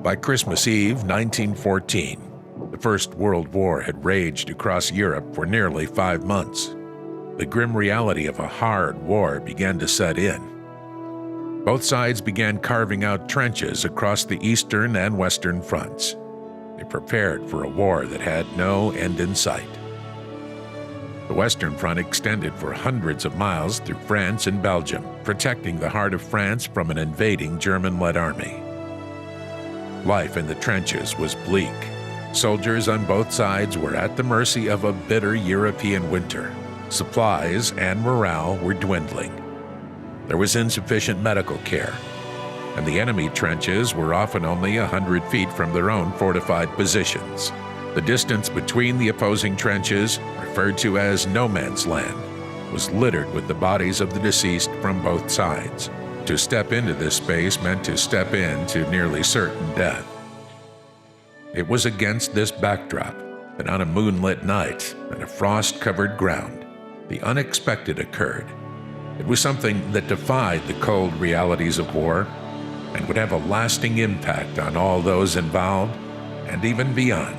By Christmas Eve, 1914, the First World War had raged across Europe for nearly 5 months. The grim reality of a hard war began to set in. Both sides began carving out trenches across the eastern and western fronts. They prepared for a war that had no end in sight. The Western Front extended for hundreds of miles through France and Belgium, protecting the heart of France from an invading German-led army. Life in the trenches was bleak. Soldiers on both sides were at the mercy of a bitter European winter. Supplies and morale were dwindling. There was insufficient medical care, and the enemy trenches were often only 100 feet from their own fortified positions. The distance between the opposing trenches, referred to as no man's land, was littered with the bodies of the deceased from both sides. To step into this space meant to step into nearly certain death. It was against this backdrop that on a moonlit night and a frost-covered ground, the unexpected occurred. It was something that defied the cold realities of war and would have a lasting impact on all those involved and even beyond.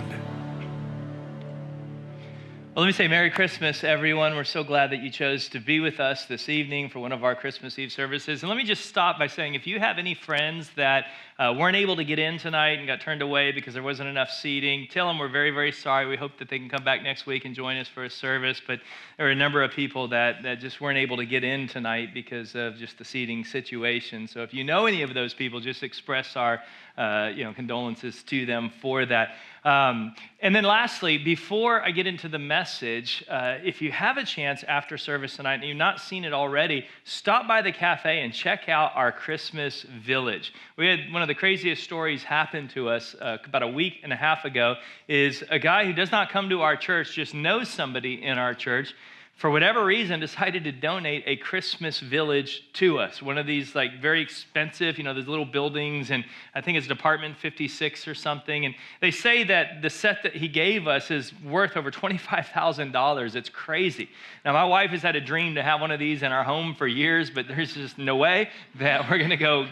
Well, let me say Merry Christmas, everyone. We're so glad that you chose to be with us this evening for one of our Christmas Eve services. And let me just stop by saying, if you have any friends that weren't able to get in tonight and got turned away because there wasn't enough seating, tell them we're very, very sorry. We hope that they can come back next week and join us for a service. But there are a number of people that just weren't able to get in tonight because of just the seating situation. So if you know any of those people, just express our condolences to them for that. And then lastly, before I get into the message, if you have a chance after service tonight and you've not seen it already, stop by the cafe and check out our Christmas Village. We had one of the craziest stories happen to us about a week and a half ago. Is a guy who does not come to our church, just knows somebody in our church, for whatever reason, decided to donate a Christmas village to us. One of these very expensive, these little buildings, and I think it's apartment 56 or something. And they say that the set that he gave us is worth over $25,000. It's crazy. Now, my wife has had a dream to have one of these in our home for years, but there's just no way that we're going to go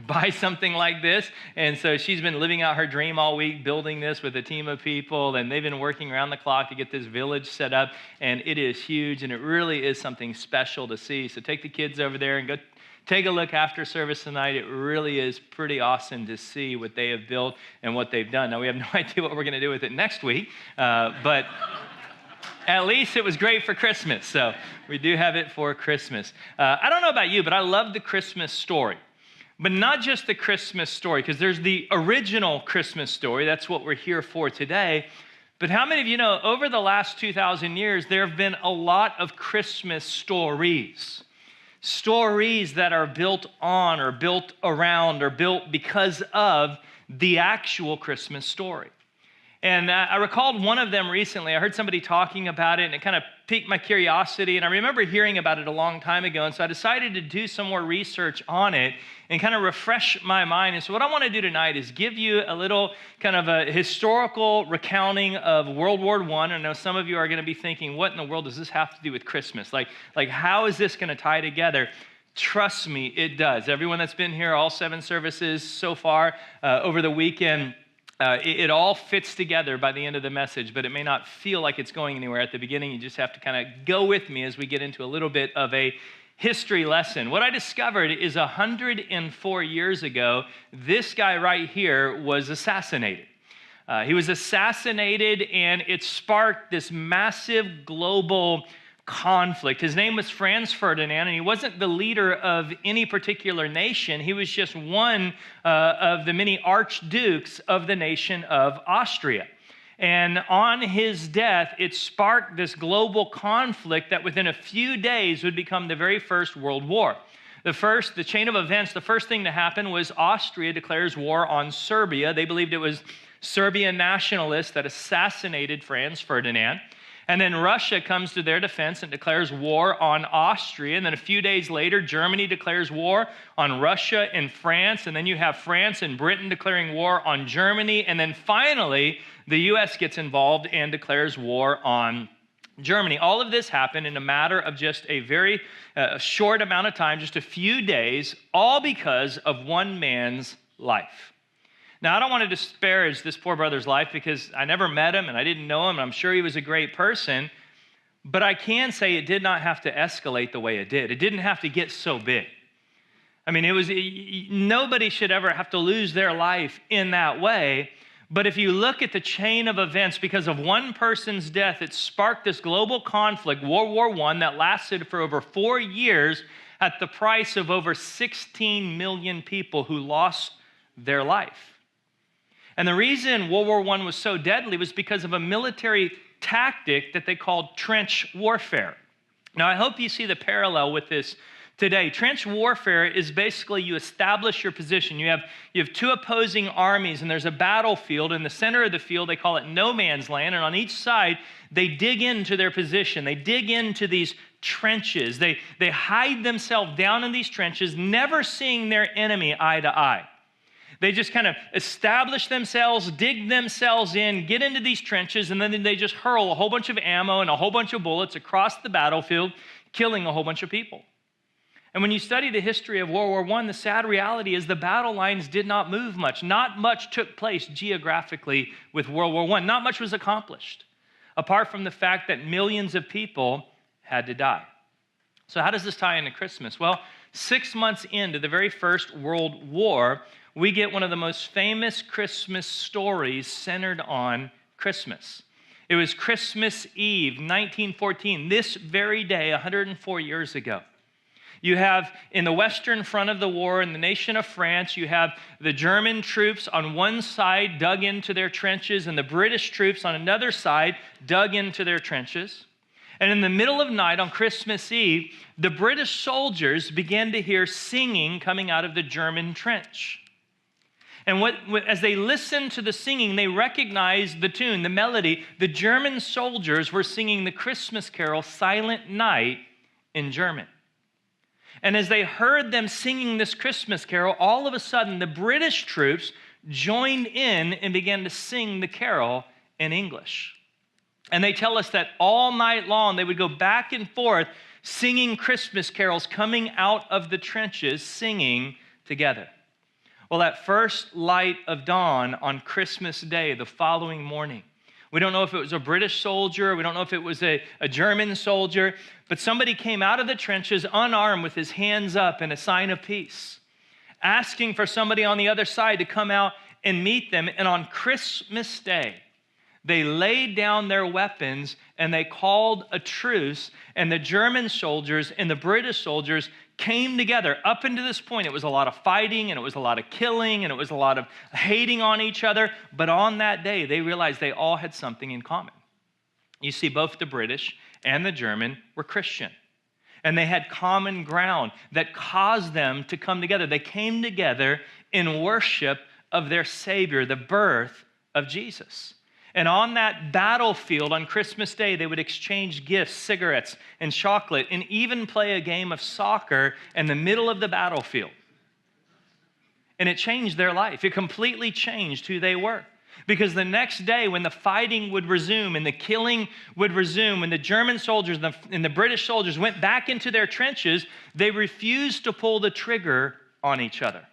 buy something like this. And so she's been living out her dream all week, building this with a team of people, and they've been working around the clock to get this village set up, and it is huge. And it really is something special to see. So take the kids over there and go take a look after service tonight. It really is pretty awesome to see what they have built and what they've done. Now, we have no idea what we're going to do with it next week, but at least it was great for Christmas. So we do have it for Christmas. I don't know about you, but I love the Christmas story. But not just the Christmas story, because there's the original Christmas story. That's what we're here for today. But how many of you know, over the last 2,000 years, there have been a lot of Christmas stories. Stories that are built on or built around or built because of the actual Christmas story. And I recalled one of them recently. I heard somebody talking about it, and it kind of piqued my curiosity. And I remember hearing about it a long time ago, and so I decided to do some more research on it and kind of refresh my mind. And so what I want to do tonight is give you a little kind of a historical recounting of World War I. I know some of you are going to be thinking, what in the world does this have to do with Christmas? Like how is this going to tie together? Trust me, it does. Everyone that's been here, all 7 services so far over the weekend, it all fits together by the end of the message, but it may not feel like it's going anywhere at the beginning. You just have to kind of go with me as we get into a little bit of a history lesson. What I discovered is 104 years ago, this guy right here was assassinated. He was assassinated, and it sparked this massive global conflict. His name was Franz Ferdinand, and he wasn't the leader of any particular nation. He was just one of the many archdukes of the nation of Austria. And on his death, it sparked this global conflict that within a few days would become the very first World War. The chain of events, the first thing to happen was Austria declares war on Serbia. They believed it was Serbian nationalists that assassinated Franz Ferdinand. And then Russia comes to their defense and declares war on Austria. And then a few days later, Germany declares war on Russia and France. And then you have France and Britain declaring war on Germany. And then finally, the U.S. gets involved and declares war on Germany. All of this happened in a matter of just a very short amount of time, just a few days, all because of one man's life. Now, I don't want to disparage this poor brother's life because I never met him and I didn't know him, and I'm sure he was a great person, but I can say it did not have to escalate the way it did. It didn't have to get so big. I mean, nobody should ever have to lose their life in that way, but if you look at the chain of events, because of one person's death, it sparked this global conflict, World War I, that lasted for over 4 years at the price of over 16 million people who lost their life. And the reason World War I was so deadly was because of a military tactic that they called trench warfare. Now, I hope you see the parallel with this today. Trench warfare is basically you establish your position. You have two opposing armies, and there's a battlefield. In the center of the field, they call it no man's land, and on each side, they dig into their position. They dig into these trenches. They hide themselves down in these trenches, never seeing their enemy eye to eye. They just kind of establish themselves, dig themselves in, get into these trenches, and then they just hurl a whole bunch of ammo and a whole bunch of bullets across the battlefield, killing a whole bunch of people. And when you study the history of World War I, the sad reality is the battle lines did not move much. Not much took place geographically with World War I. Not much was accomplished, apart from the fact that millions of people had to die. So how does this tie into Christmas? Well, 6 months into the very first World War, we get one of the most famous Christmas stories centered on Christmas. It was Christmas Eve, 1914, this very day, 104 years ago. You have, in the western front of the war, in the nation of France, you have the German troops on one side dug into their trenches, and the British troops on another side dug into their trenches. And in the middle of night on Christmas Eve, the British soldiers began to hear singing coming out of the German trench. And as they listened to the singing, they recognized the tune, the melody. The German soldiers were singing the Christmas carol, Silent Night, in German. And as they heard them singing this Christmas carol, all of a sudden the British troops joined in and began to sing the carol in English. And they tell us that all night long they would go back and forth singing Christmas carols, coming out of the trenches, singing together. Well, that first light of dawn on Christmas Day, the following morning, we don't know if it was a British soldier, we don't know if it was a German soldier, but somebody came out of the trenches unarmed with his hands up in a sign of peace, asking for somebody on the other side to come out and meet them. And on Christmas Day, they laid down their weapons and they called a truce, and the German soldiers and the British soldiers came together. Up until this point, it was a lot of fighting, and it was a lot of killing, and it was a lot of hating on each other. But on that day, they realized they all had something in common. You see, both the British and the German were Christian, and they had common ground that caused them to come together. They came together in worship of their Savior, the birth of Jesus. And on that battlefield on Christmas Day, they would exchange gifts, cigarettes, and chocolate, and even play a game of soccer in the middle of the battlefield. And it changed their life. It completely changed who they were. Because the next day, when the fighting would resume and the killing would resume, when the German soldiers and the British soldiers went back into their trenches, they refused to pull the trigger on each other.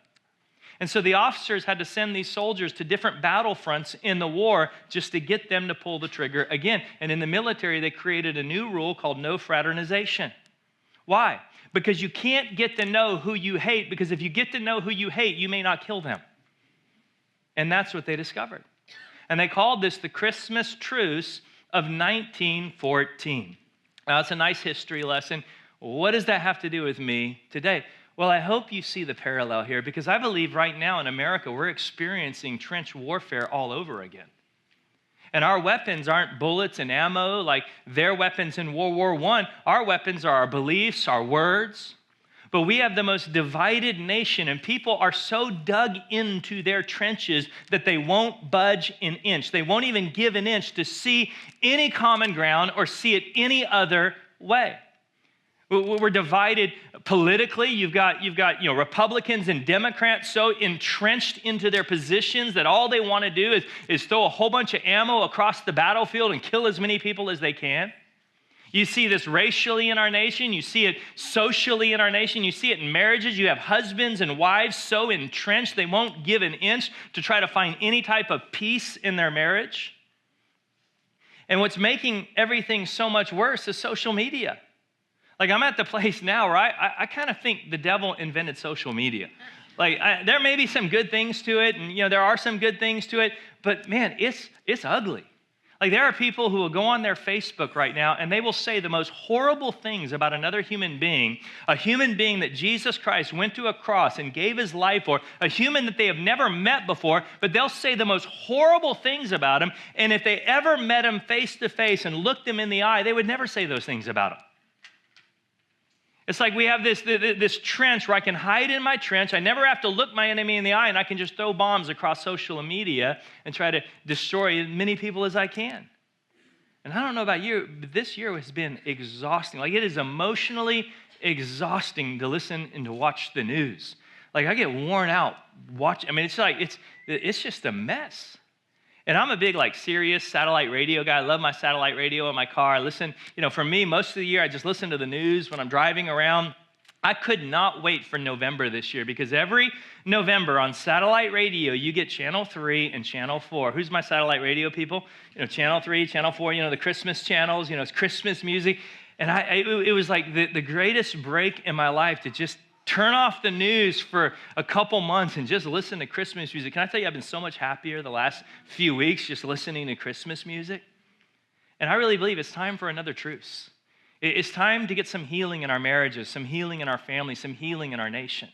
And so the officers had to send these soldiers to different battlefronts in the war just to get them to pull the trigger again. And in the military, they created a new rule called no fraternization. Why? Because you can't get to know who you hate, because if you get to know who you hate, you may not kill them. And that's what they discovered. And they called this the Christmas Truce of 1914. Now, it's a nice history lesson. What does that have to do with me today? Well, I hope you see the parallel here, because I believe right now in America, we're experiencing trench warfare all over again. And our weapons aren't bullets and ammo like their weapons in World War I. Our weapons are our beliefs, our words. But we have the most divided nation, and people are so dug into their trenches that they won't budge an inch. They won't even give an inch to see any common ground or see it any other way. We're divided politically. You've got Republicans and Democrats so entrenched into their positions that all they want to do is throw a whole bunch of ammo across the battlefield and kill as many people as they can. You see this racially in our nation. You see it socially in our nation. You see it in marriages. You have husbands and wives so entrenched they won't give an inch to try to find any type of peace in their marriage. And what's making everything so much worse is social media. Like, I'm at the place now where I kind of think the devil invented social media. Like, there may be some good things to it, and there are some good things to it, but man, it's ugly. Like, there are people who will go on their Facebook right now and they will say the most horrible things about another human being, a human being that Jesus Christ went to a cross and gave his life for, a human that they have never met before, but they'll say the most horrible things about him. And if they ever met him face to face and looked him in the eye, they would never say those things about him. It's like we have this trench where I can hide in my trench. I never have to look my enemy in the eye, and I can just throw bombs across social media and try to destroy as many people as I can. And I don't know about you, but this year has been exhausting. Like, it is emotionally exhausting to listen and to watch the news. Like, I get worn out watching. I mean, it's just a mess. And I'm a big, Sirius satellite radio guy. I love my satellite radio in my car. I listen, for me, most of the year, I just listen to the news when I'm driving around. I could not wait for November this year because every November on satellite radio, you get Channel 3 and Channel 4. Who's my satellite radio people? Channel 3, Channel 4, the Christmas channels, it's Christmas music. And it was like the greatest break in my life to just turn off the news for a couple months and just listen to Christmas music. Can I tell you, I've been so much happier the last few weeks just listening to Christmas music. And I really believe it's time for another truce. It's time to get some healing in our marriages, some healing in our families, some healing in our nation.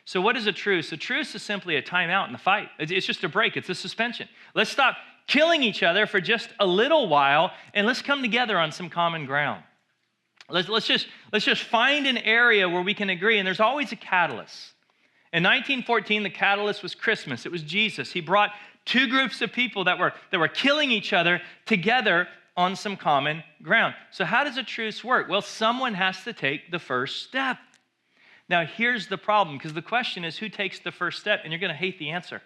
So what is a truce? A truce is simply a timeout in the fight. It's just a break. It's a suspension. Let's stop killing each other for just a little while, and let's come together on some common ground. Let's just find an area where we can agree, and there's always a catalyst. In 1914, the catalyst was Christmas. It was Jesus. He brought two groups of people that were killing each other together on some common ground. So how does a truce work? Well, someone has to take the first step. Now, here's the problem, because the question is, who takes the first step? And you're going to hate the answer.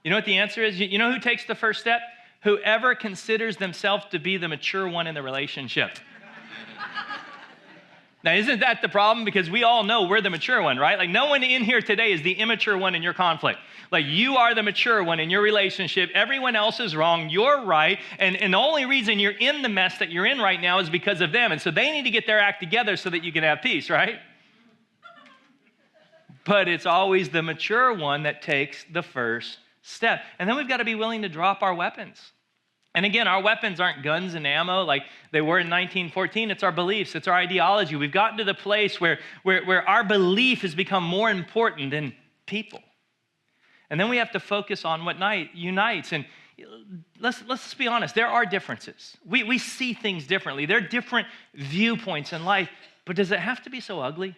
You know what the answer is? You know who takes the first step? Whoever considers themselves to be the mature one in the relationship. Now, isn't that the problem? Because we all know we're the mature one, right? Like, no one in here today is the immature one in your conflict. Like, you are the mature one in your relationship. Everyone else is wrong. You're right. And the only reason you're in the mess that you're in right now is because of them. And so they need to get their act together so that you can have peace, right? But it's always the mature one that takes the first step. And then we've got to be willing to drop our weapons. And again, our weapons aren't guns and ammo like they were in 1914. It's our beliefs. It's our ideology. We've gotten to the place where our belief has become more important than people. And then we have to focus on what unites. And let's be honest, there are differences. We see things differently. There are different viewpoints in life. But does it have to be so ugly?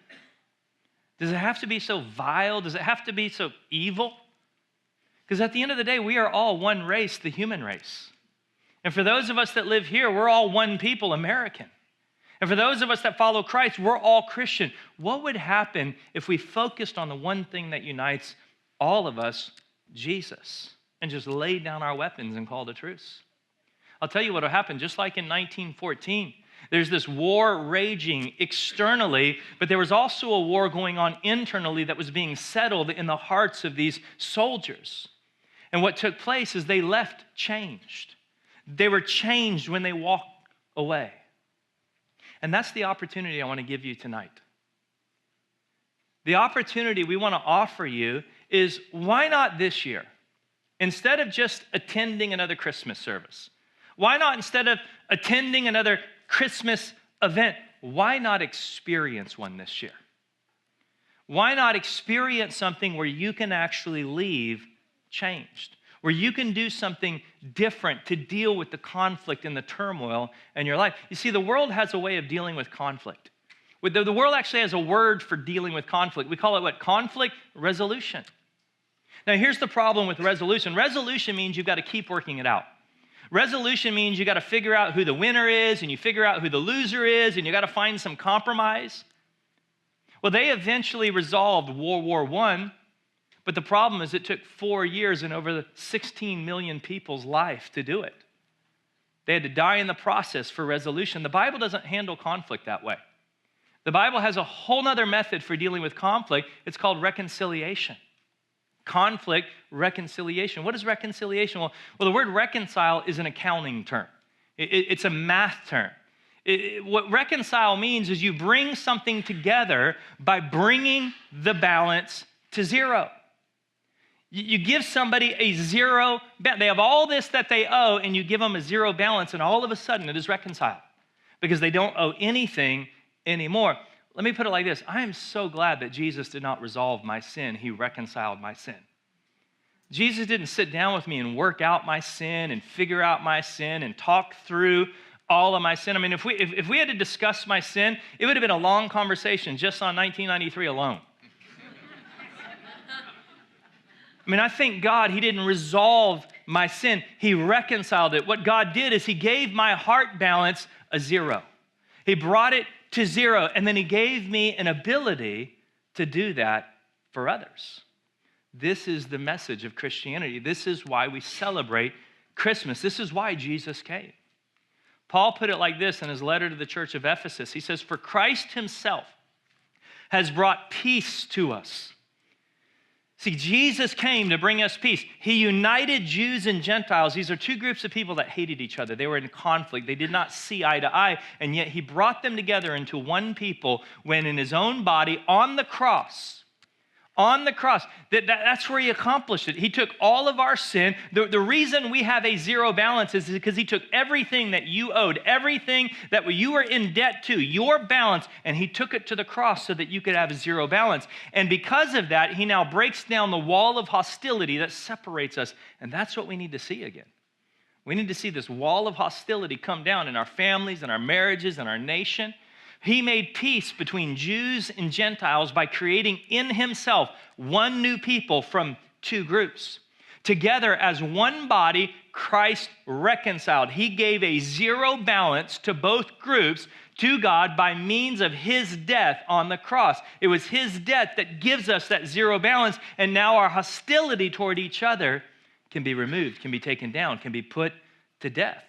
Does it have to be so vile? Does it have to be so evil? Because at the end of the day, we are all one race, the human race. And for those of us that live here, we're all one people, American. And for those of us that follow Christ, we're all Christian. What would happen if we focused on the one thing that unites all of us, Jesus, and just laid down our weapons and called a truce? I'll tell you what will happen. Just like in 1914, there's this war raging externally, but there was also a war going on internally that was being settled in the hearts of these soldiers. And what took place is they left changed. They were changed when they walked away. And that's the opportunity I want to give you tonight. The opportunity we want to offer you is, why not this year? Instead of just attending another Christmas service, why not, instead of attending another Christmas event, why not experience one this year? Why not experience something where you can actually leave changed? Where you can do something different to deal with the conflict and the turmoil in your life. You see, the world has a way of dealing with conflict. The world actually has a word for dealing with conflict. We call it what? Conflict resolution. Now, here's the problem with resolution. Resolution means you've got to keep working it out. Resolution means you got to figure out who the winner is, and you figure out who the loser is, and you got to find some compromise. Well, they eventually resolved World War I. But the problem is it took 4 years and over 16 million people's life to do it. They had to die in the process for resolution. The Bible doesn't handle conflict that way. The Bible has a whole other method for dealing with conflict. It's called reconciliation. Conflict, reconciliation. What is reconciliation? Well, the word reconcile is an accounting term. It's a math term. What reconcile means is you bring something together by bringing the balance to zero. You give somebody a zero, they have all this that they owe, and you give them a zero balance, and all of a sudden it is reconciled because they don't owe anything anymore. Let me put it like this. I am so glad that Jesus did not resolve my sin. He reconciled my sin. Jesus didn't sit down with me and work out my sin and figure out my sin and talk through all of my sin. I mean, if we had to discuss my sin, it would have been a long conversation just on 1993 alone. I mean, I thank God he didn't resolve my sin. He reconciled it. What God did is he gave my heart balance a zero. He brought it to zero, and then he gave me an ability to do that for others. This is the message of Christianity. This is why we celebrate Christmas. This is why Jesus came. Paul put it like this in his letter to the church of Ephesus. He says, "For Christ himself has brought peace to us." See, Jesus came to bring us peace. He united Jews and Gentiles. These are two groups of people that hated each other. They were in conflict. They did not see eye to eye, and yet he brought them together into one people when in his own body on the cross, that's where he accomplished it. He took all of our sin. The reason we have a zero balance is because he took everything that you owed, everything that you were in debt to, your balance, and he took it to the cross so that you could have a zero balance. And because of that, he now breaks down the wall of hostility that separates us. And that's what we need to see again. We need to see this wall of hostility come down in our families, in our marriages, in our nation. He made peace between Jews and Gentiles by creating in himself one new people from two groups. Together as one body, Christ reconciled. He gave a zero balance to both groups to God by means of his death on the cross. It was his death that gives us that zero balance, and now our hostility toward each other can be removed, can be taken down, can be put to death.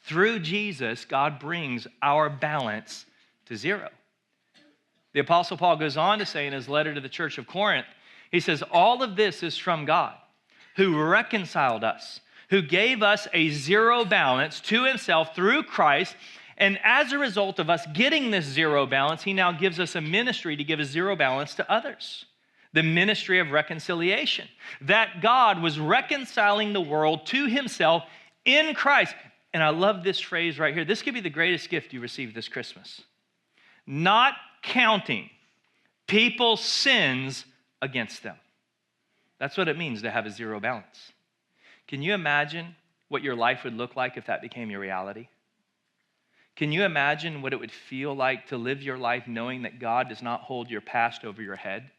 Through Jesus, God brings our balance to zero. The Apostle Paul goes on to say in his letter to the church of Corinth, he says, all of this is from God, who reconciled us, who gave us a zero balance to himself through Christ. And as a result of us getting this zero balance, he now gives us a ministry to give a zero balance to others. The ministry of reconciliation. That God was reconciling the world to himself in Christ. And I love this phrase right here. This could be the greatest gift you received this Christmas. Not counting people's sins against them. That's what it means to have a zero balance. Can you imagine what your life would look like if that became your reality? Can you imagine what it would feel like to live your life knowing that God does not hold your past over your head?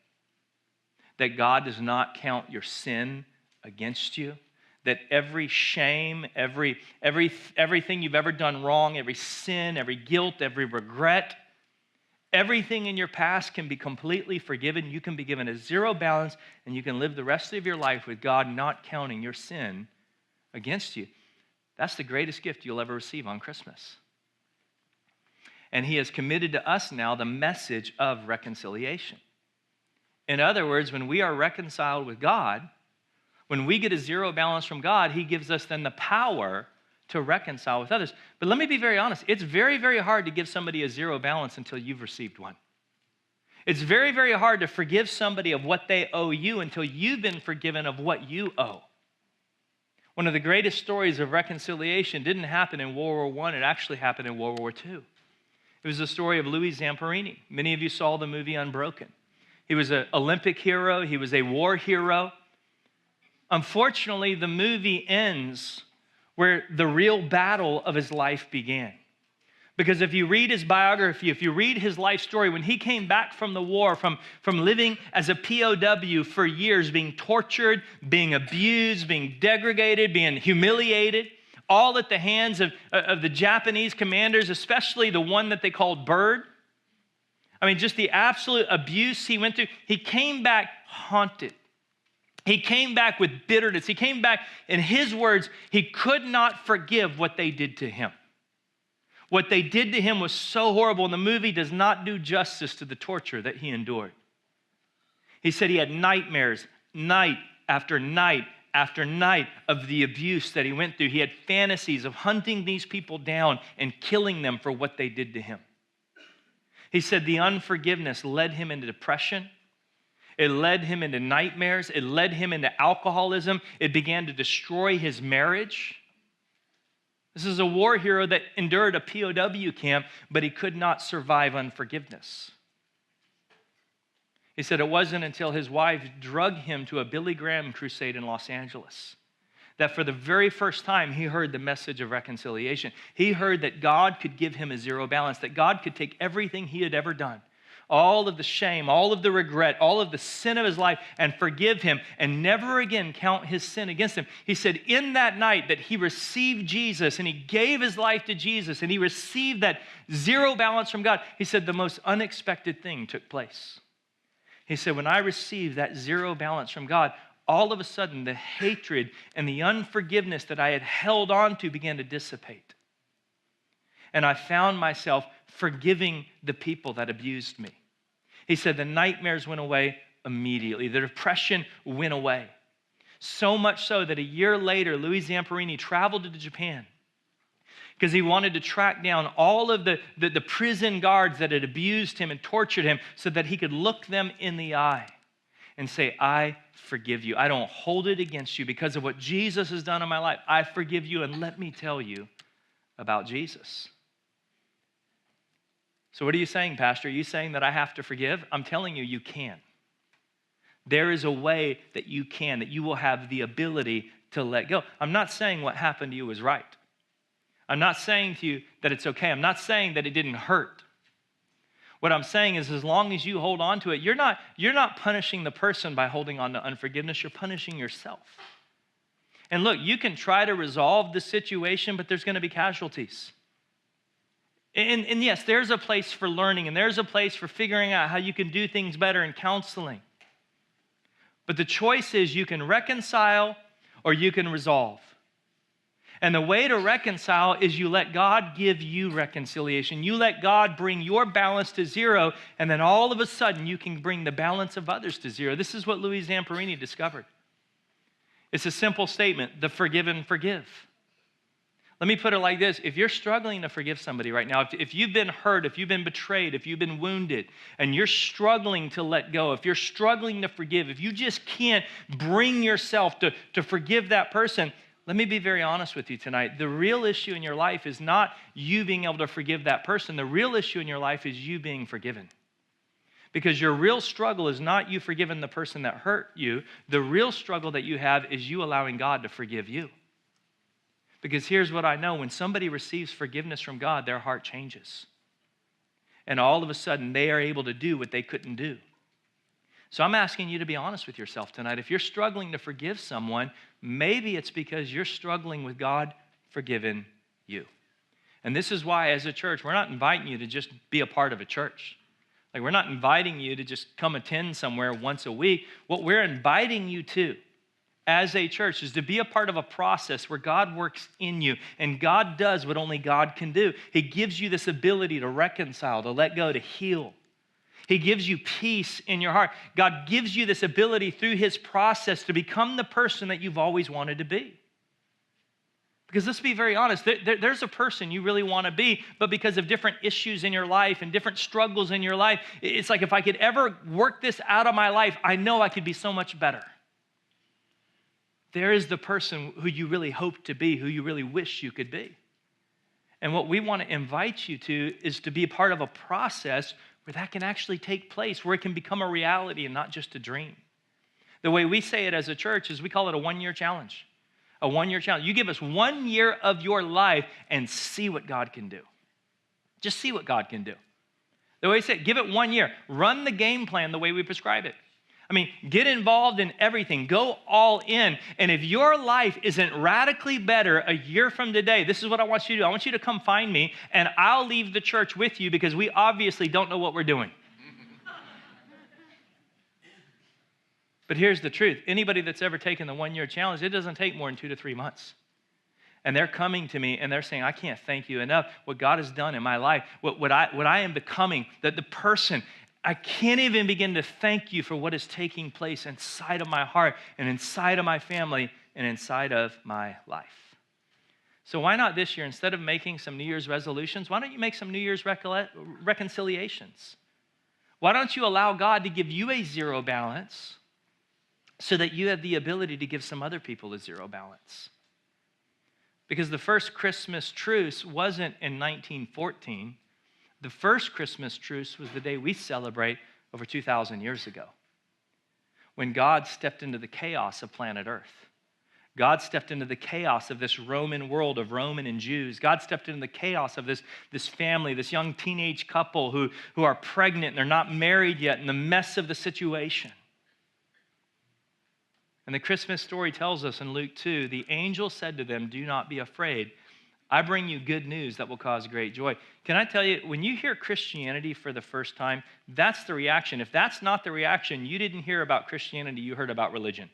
That God does not count your sin against you? That every shame, everything you've ever done wrong, every sin, every guilt, every regret, everything in your past can be completely forgiven. You can be given a zero balance, and you can live the rest of your life with God not counting your sin against you. That's the greatest gift you'll ever receive on Christmas. And he has committed to us now the message of reconciliation. In other words, when we are reconciled with God, when we get a zero balance from God, he gives us then the power to reconcile with others. But let me be very honest. It's very, very hard to give somebody a zero balance until you've received one. It's very, very hard to forgive somebody of what they owe you until you've been forgiven of what you owe. One of the greatest stories of reconciliation didn't happen in World War I. It actually happened in World War II. It was the story of Louis Zamperini. Many of you saw the movie Unbroken. He was an Olympic hero. He was a war hero. Unfortunately, the movie ends where the real battle of his life began. Because if you read his biography, if you read his life story, when he came back from the war, from living as a POW for years, being tortured, being abused, being degraded, being humiliated, all at the hands of the Japanese commanders, especially the one that they called Bird. I mean, just the absolute abuse he went through. He came back haunted. He came back with bitterness. He came back, in his words, he could not forgive what they did to him. What they did to him was so horrible, and the movie does not do justice to the torture that he endured. He said he had nightmares, night after night after night, of the abuse that he went through. He had fantasies of hunting these people down and killing them for what they did to him. He said the unforgiveness led him into depression. It led him into nightmares. It led him into alcoholism. It began to destroy his marriage. This is a war hero that endured a POW camp, but he could not survive unforgiveness. He said it wasn't until his wife drugged him to a Billy Graham crusade in Los Angeles that for the very first time he heard the message of reconciliation. He heard that God could give him a zero balance, that God could take everything he had ever done, all of the shame, all of the regret, all of the sin of his life, and forgive him and never again count his sin against him. He said in that night that he received Jesus and he gave his life to Jesus and he received that zero balance from God. He said the most unexpected thing took place. He said, when I received that zero balance from God, all of a sudden the hatred and the unforgiveness that I had held on to began to dissipate. And I found myself forgiving the people that abused me. He said the nightmares went away immediately. The depression went away. So much so that a year later, Louis Zamperini traveled to Japan because he wanted to track down all of the prison guards that had abused him and tortured him so that he could look them in the eye and say, I forgive you. I don't hold it against you because of what Jesus has done in my life. I forgive you, and let me tell you about Jesus. So what are you saying, Pastor? Are you saying that I have to forgive? I'm telling you, you can. There is a way that you can, that you will have the ability to let go. I'm not saying what happened to you was right. I'm not saying to you that it's okay. I'm not saying that it didn't hurt. What I'm saying is as long as you hold on to it, you're not punishing the person by holding on to unforgiveness. You're punishing yourself. And look, you can try to resolve the situation, but there's going to be casualties. And yes, there's a place for learning, and there's a place for figuring out how you can do things better in counseling. But the choice is you can reconcile or you can resolve. And the way to reconcile is you let God give you reconciliation. You let God bring your balance to zero, and then all of a sudden you can bring the balance of others to zero. This is what Louis Zamperini discovered. It's a simple statement: the forgiven forgive. Let me put it like this. If you're struggling to forgive somebody right now, if you've been hurt, if you've been betrayed, if you've been wounded, and you're struggling to let go, if you're struggling to forgive, if you just can't bring yourself to forgive that person, let me be very honest with you tonight. The real issue in your life is not you being able to forgive that person. The real issue in your life is you being forgiven. Because your real struggle is not you forgiving the person that hurt you. The real struggle that you have is you allowing God to forgive you. Because here's what I know. When somebody receives forgiveness from God, their heart changes. And all of a sudden, they are able to do what they couldn't do. So I'm asking you to be honest with yourself tonight. If you're struggling to forgive someone, maybe it's because you're struggling with God forgiving you. And this is why, as a church, we're not inviting you to just be a part of a church. Like, we're not inviting you to just come attend somewhere once a week. What we're inviting you to, as a church, is to be a part of a process where God works in you, and God does what only God can do. He gives you this ability to reconcile, to let go, to heal. He gives you peace in your heart. God gives you this ability through his process to become the person that you've always wanted to be. Because let's be very honest, there's a person you really want to be, but because of different issues in your life and different struggles in your life, it's like if I could ever work this out of my life, I know I could be so much better. There is the person who you really hope to be, who you really wish you could be. And what we want to invite you to is to be a part of a process where that can actually take place, where it can become a reality and not just a dream. The way we say it as a church is we call it a one-year challenge. A one-year challenge. You give us 1 year of your life and see what God can do. Just see what God can do. The way we say it, give it 1 year. Run the game plan the way we prescribe it. I mean, get involved in everything. Go all in. And if your life isn't radically better a year from today, this is what I want you to do. I want you to come find me, and I'll leave the church with you because we obviously don't know what we're doing. But here's the truth. Anybody that's ever taken the 1 year challenge, it doesn't take more than 2 to 3 months. And they're coming to me and they're saying, I can't thank you enough. What God has done in my life, what I am becoming, that the person, I can't even begin to thank you for what is taking place inside of my heart and inside of my family and inside of my life. So why not this year, instead of making some New Year's resolutions, why don't you make some New Year's reconciliations? Why don't you allow God to give you a zero balance so that you have the ability to give some other people a zero balance? Because the first Christmas truce wasn't in 1914. The first Christmas truce was the day we celebrate over 2,000 years ago, when God stepped into the chaos of planet Earth. God stepped into the chaos of this Roman world of Roman and Jews. God stepped into the chaos of this family, this young teenage couple who are pregnant and they're not married yet, and the mess of the situation. And the Christmas story tells us in Luke 2, the angel said to them, do not be afraid. I bring you good news that will cause great joy. Can I tell you, when you hear Christianity for the first time, that's the reaction. If that's not the reaction, you didn't hear about Christianity, you heard about religion.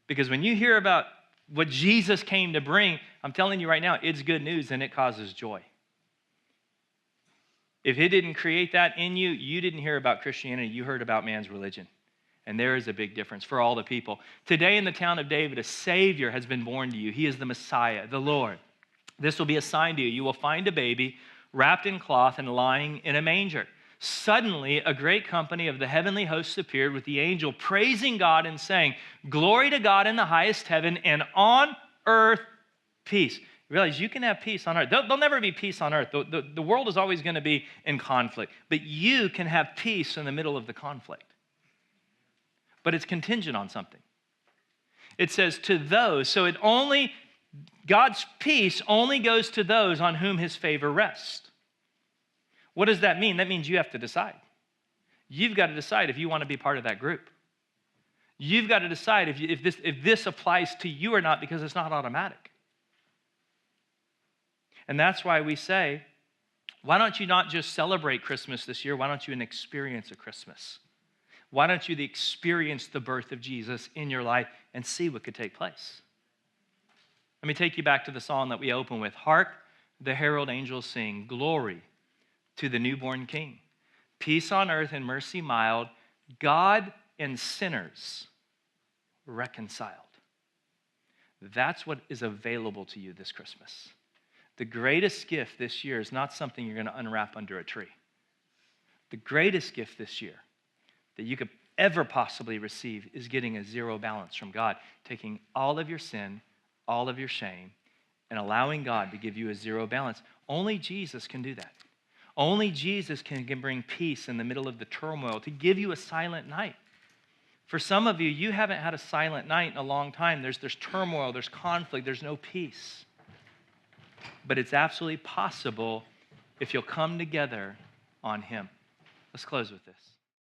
Because when you hear about what Jesus came to bring, I'm telling you right now, it's good news and it causes joy. If it didn't create that in you, you didn't hear about Christianity, you heard about man's religion. And there is a big difference for all the people. Today in the town of David, a Savior has been born to you. He is the Messiah, the Lord. This will be a sign to you. You will find a baby wrapped in cloth and lying in a manger. Suddenly, a great company of the heavenly hosts appeared with the angel praising God and saying, glory to God in the highest heaven, and on earth peace. You realize you can have peace on earth. There'll never be peace on earth. The world is always going to be in conflict. But you can have peace in the middle of the conflict. But it's contingent on something. It says to those, so God's peace only goes to those on whom his favor rests. What does that mean? That means you have to decide. You've got to decide if you want to be part of that group. You've got to decide if this applies to you or not, because it's not automatic. And that's why we say, why don't you not just celebrate Christmas this year? Why don't you experience a Christmas? Why don't you experience the birth of Jesus in your life and see what could take place? Let me take you back to the song that we open with. Hark, the herald angels sing, glory to the newborn King. Peace on earth and mercy mild, God and sinners reconciled. That's what is available to you this Christmas. The greatest gift this year is not something you're going to unwrap under a tree. The greatest gift this year that you could ever possibly receive is getting a zero balance from God, taking all of your sin, all of your shame, and allowing God to give you a zero balance. Only Jesus can do that. Only Jesus can bring peace in the middle of the turmoil, to give you a silent night. For some of you, you haven't had a silent night in a long time. There's turmoil, there's conflict, there's no peace. But it's absolutely possible if you'll come together on him. Let's close with this.